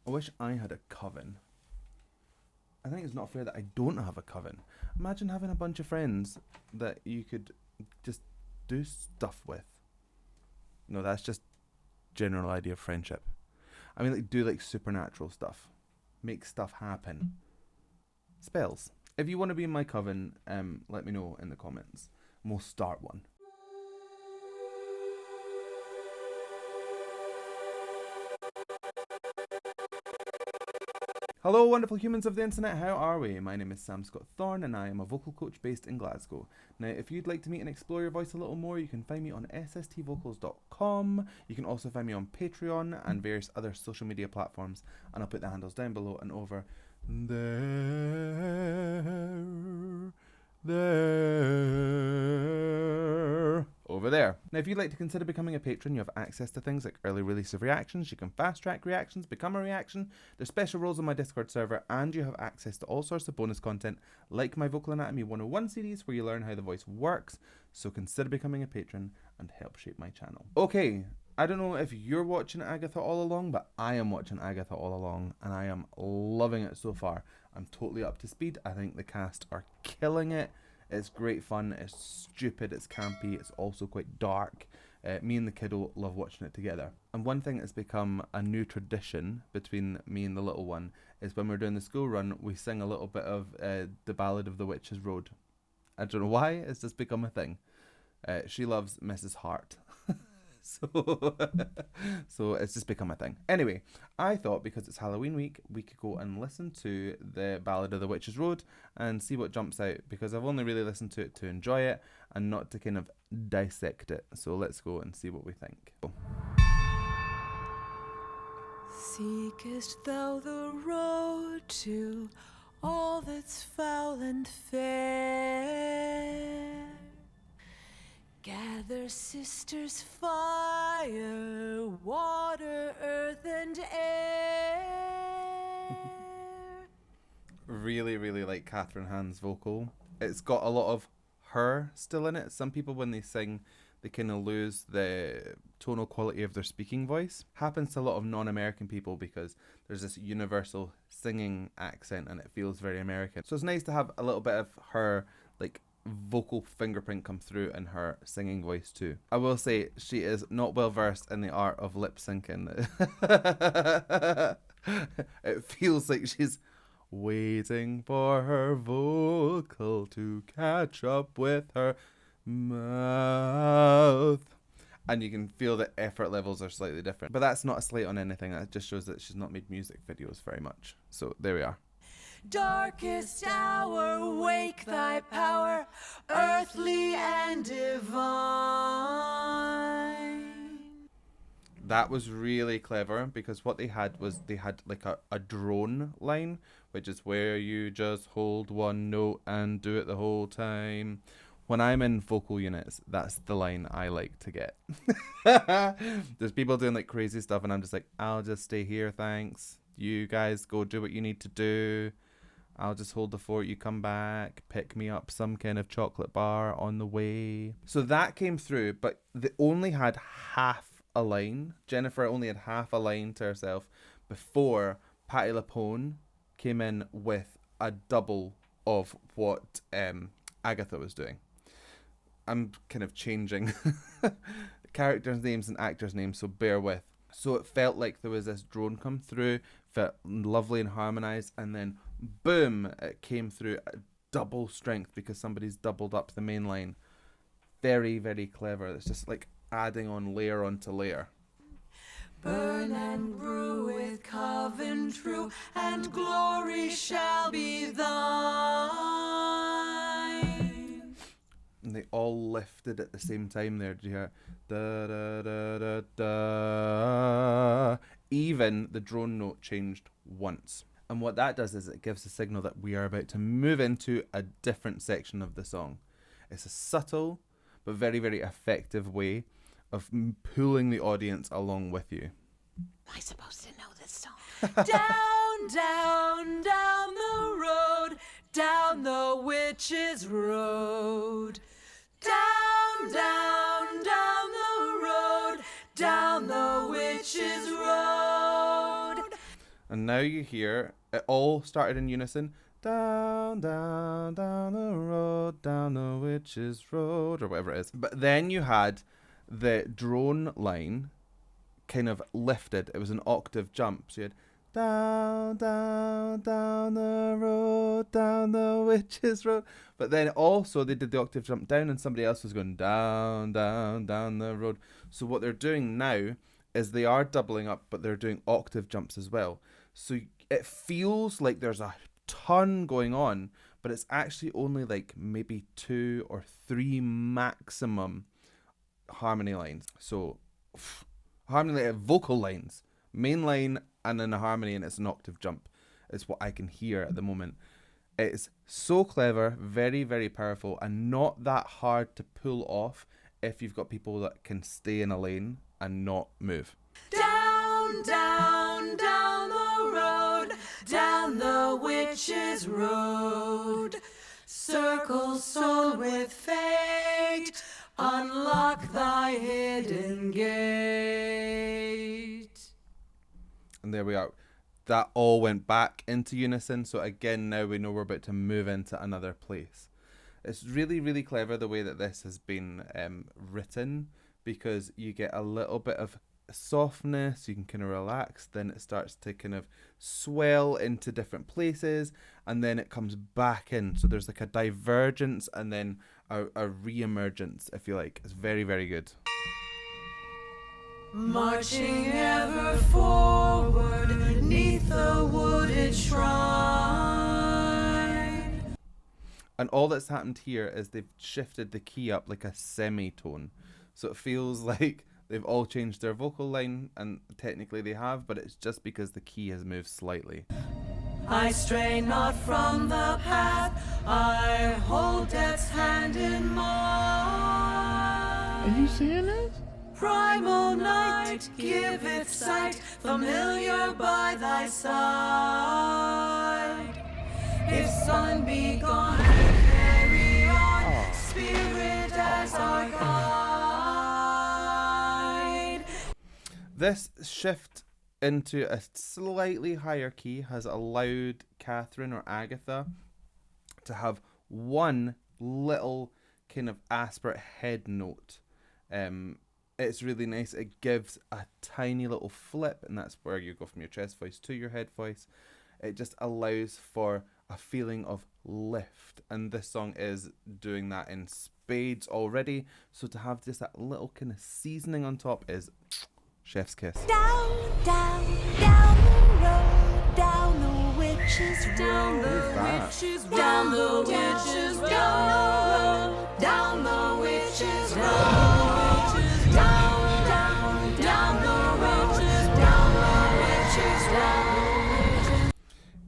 I wish I had a coven. I think it's not fair that I don't have a coven. Imagine having a bunch of friends that you could just do stuff with. No, that's just general idea of friendship. I mean, like, do like supernatural stuff. Make stuff happen. Spells. If you want to be in my coven, let me know in the comments. And we'll start one. Hello, wonderful humans of the internet, how are we? My name is Sam Scott-Thorne and I am a vocal coach based in Glasgow. Now, if you'd like to meet and explore your voice a little more, you can find me on sstvocals.com. You can also find me on Patreon and various other social media platforms, and I'll put the handles down below and over over there. Now, if you'd like to consider becoming a patron, you have access to things like early release of reactions, you can fast track reactions, become a reaction, there's special roles on my Discord server, and you have access to all sorts of bonus content like my Vocal Anatomy 101 series where you learn how the voice works. So consider becoming a patron and help shape my channel. Okay, I don't know if you're watching Agatha all along, but I am watching Agatha all along and I am loving it so far. I'm totally up to speed. I think the cast are killing it. It's great fun, it's stupid, it's campy, it's also quite dark. Me and the kiddo love watching it together. And one thing that's become a new tradition between me and the little one is when we're doing the school run, we sing a little bit of the Ballad of the Witch's Road. I don't know why, it's just become a thing. She loves Mrs. Hart. So it's just become a thing. Anyway, I thought because it's Halloween week, we could go and listen to the Ballad of the Witch's Road and see what jumps out, because I've only really listened to it to enjoy it and not to kind of dissect it. So let's go and see what we think. Seekest thou the road to all that's foul and fair? Gather sisters, fire, water, earth, and air. Really, really like Catherine Hand's vocal. It's got a lot of her still in it. Some people, when they sing, they kind of lose the tonal quality of their speaking voice. Happens to a lot of non-American people because there's this universal singing accent and it feels very American. So it's nice to have a little bit of her, like, vocal fingerprint come through in her singing voice too. I will say she is not well versed in the art of lip syncing. It feels like she's waiting for her vocal to catch up with her mouth. And you can feel the effort levels are slightly different. But that's not a slight on anything. That just shows that she's not made music videos very much. So there we are. Darkest hour, wake thy power, earthly and divine. That was really clever, because what they had was they had like a drone line, which is where you just hold one note and do it the whole time. When I'm in vocal units, that's the line I like to get. There's people doing like crazy stuff and I'm just like, I'll just stay here, thanks. You guys go do what you need to do. I'll just hold the fort, you come back, pick me up some kind of chocolate bar on the way. So that came through, but they only had half a line. Jennifer only had half a line to herself before Patti LuPone came in with a double of what Agatha was doing. I'm kind of changing characters' names and actors' names, so bear with. So it felt like there was this drone come through, felt lovely and harmonized, and then boom, it came through at double strength because somebody's doubled up the main line. Very, very clever. It's just like adding on layer onto layer. Burn and brew with coven true, and glory shall be thine. And they all lifted at the same time there. Did you hear? Da, da, da, da, da. Even the drone note changed once. And what that does is it gives a signal that we are about to move into a different section of the song. It's a subtle but very, very effective way of pulling the audience along with you. Am I supposed to know this song? Down, down, down the road, down the witch's road. Down, down, down the road, down the witch's road. And now you hear it all started in unison. Down, down, down the road, down the witch's road, or whatever it is. But then you had the drone line kind of lifted. It was an octave jump. So you had down, down, down the road, down the witch's road. But then also they did the octave jump down and somebody else was going down, down, down the road. So what they're doing now is they are doubling up, but they're doing octave jumps as well. So it feels like there's a ton going on, but it's actually only like maybe 2 or 3 maximum harmony lines. So harmony vocal lines, main line and then a harmony, and it's an octave jump. It's what I can hear at the moment. It's so clever, very, very powerful, and not that hard to pull off if you've got people that can stay in a lane and not move. Down, down, down the road, down the witch's road. Circle soul with fate, unlock thy hidden gate. And there we are. That all went back into unison. So again, now we know we're about to move into another place. It's really, really clever the way that this has been written, because you get a little bit of softness, you can kind of relax, then it starts to kind of swell into different places, and then it comes back in. So there's like a divergence and then a re-emergence, if you like. It's very, very good. Marching ever forward neath the wooded shrine. And all that's happened here is they've shifted the key up like a semitone. So it feels like they've all changed their vocal line, and technically they have, but it's just because the key has moved slightly. I stray not from the path, I hold death's hand in mine. Are you seeing this? Primal night giveth sight, familiar by thy side. If sun be gone, carry on, spirit as our guide. This shift into a slightly higher key has allowed Catherine or Agatha to have one little kind of aspirate head note. It's really nice. It gives a tiny little flip, and that's where you go from your chest voice to your head voice. It just allows for a feeling of lift, and this song is doing that in spades already. So to have just that little kind of seasoning on top is chef's kiss. Down, down, down the road, down the witch's road. Down the witch's road, down the witch's road, down the witch's road. Down, down, down the witch's, down the witch's road.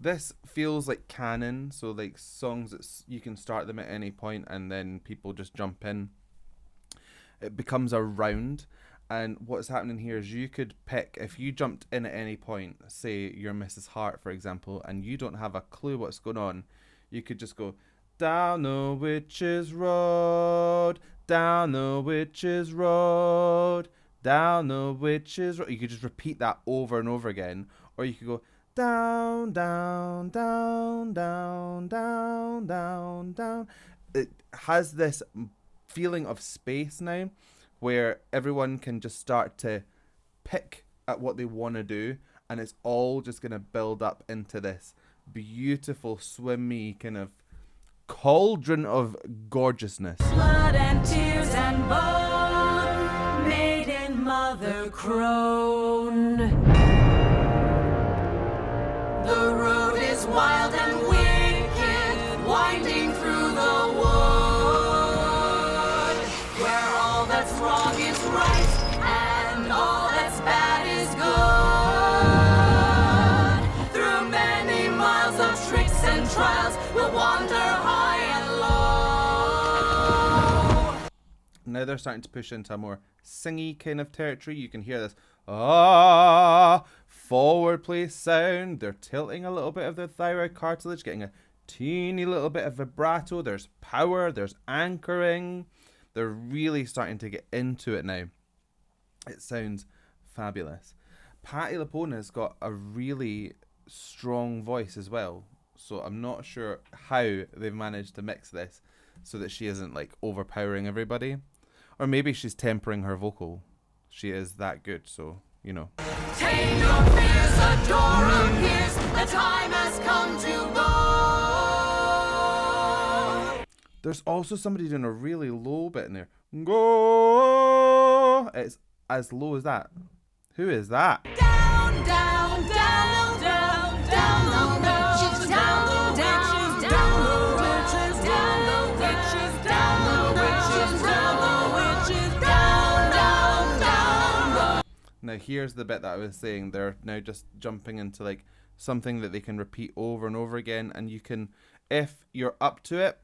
This feels like canon, so like songs that you can start them at any point and then people just jump in. It becomes a round, and what's happening here is you could pick, if you jumped in at any point, say you're Mrs. Hart for example, and you don't have a clue what's going on, you could just go down the witch's road, down the witch's road, down the witch's road. You could just repeat that over and over again, or you could go down, down, down, down, down, down, down. It has this feeling of space now, where everyone can just start to pick at what they want to do, and it's all just going to build up into this beautiful, swimmy kind of cauldron of gorgeousness. Blood and tears and bone, maiden mother crone. The road is wild and wicked, winding through the wood, where all that's wrong is right and all that's bad is good. Through many miles of tricks and trials, we'll wander high and low. Now they're starting to push into a more singy kind of territory. You can hear this forward play sound. They're tilting a little bit of the thyroid cartilage, getting a teeny little bit of vibrato. There's power, there's anchoring. They're really starting to get into it now. It sounds fabulous. Patti LuPone has got a really strong voice as well. So I'm not sure how they've managed to mix this so that she isn't like overpowering everybody. Or maybe she's tempering her vocal. She is that good, so, you know. Tame your fears, a door appears, the time has come to go. There's also somebody doing a really low bit in there. Go! It's as low as that. Who is that? Down, down, down, down, down the witches, down the witches, down the witches, down the witches, down the witches, down the witches, down, down, down. Now here's the bit that I was saying. They're now just jumping into like something that they can repeat over and over again, and you can, if you're up to it,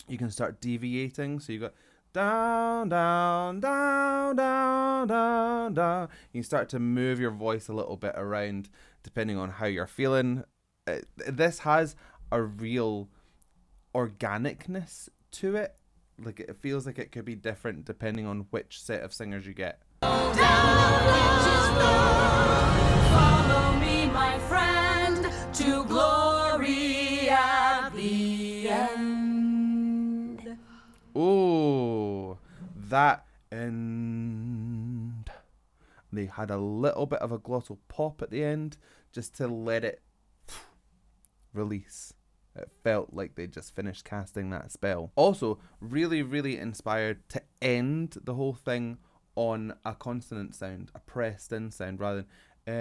you can start deviating. So you got down, down, down, down, down, down. You start to move your voice a little bit around depending on how you're feeling. This has a real organicness to it. Like it feels like it could be different depending on which set of singers you get. Down the witches' road, follow me, my friend, to glory at the end. Oh, that end. They had a little bit of a glottal pop at the end just to let it release. It felt like they just finished casting that spell. Also, really, really inspired to end the whole thing on a consonant sound, a pressed in sound, rather than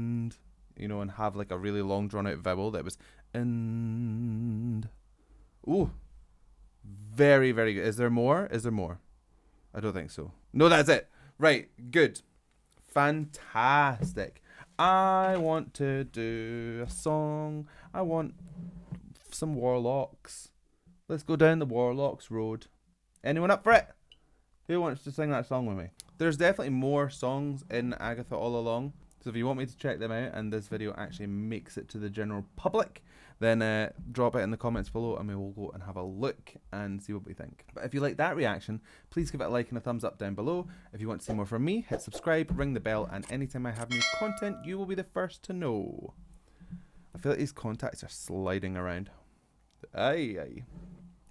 end, you know, and have like a really long drawn out vowel that was end. Ooh. Very, very good. Is there more? Is there more? I don't think so. No, that's it. Right. Good. Fantastic. I want to do a song. I want some Warlocks. Let's go down the Warlocks road. Anyone up for it? Who wants to sing that song with me? There's definitely more songs in Agatha all along. So if you want me to check them out and this video actually makes it to the general public, then drop it in the comments below and we will go and have a look and see what we think. But if you like that reaction, please give it a like and a thumbs up down below. If you want to see more from me, hit subscribe, ring the bell, and anytime I have new content, you will be the first to know. I feel like these contacts are sliding around. Aye, aye.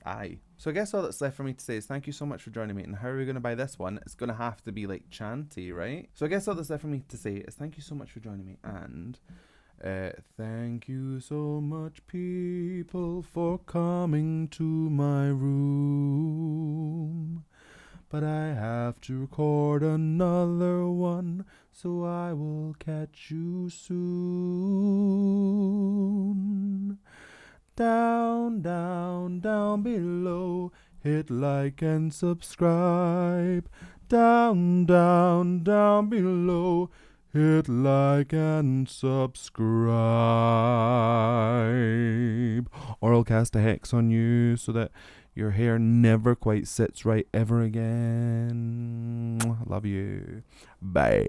Aye. So I guess all that's left for me to say is thank you so much for joining me. And how are we going to buy this one? It's going to have to be like chanty, right? So I guess all that's left for me to say is thank you so much for joining me. And thank you so much, people, for coming to my room. But I have to record another one, so I will catch you soon. Down, down, down below, hit like and subscribe. Down, down, down below, hit like and subscribe. Or I'll cast a hex on you so that your hair never quite sits right ever again. Love you. Bye.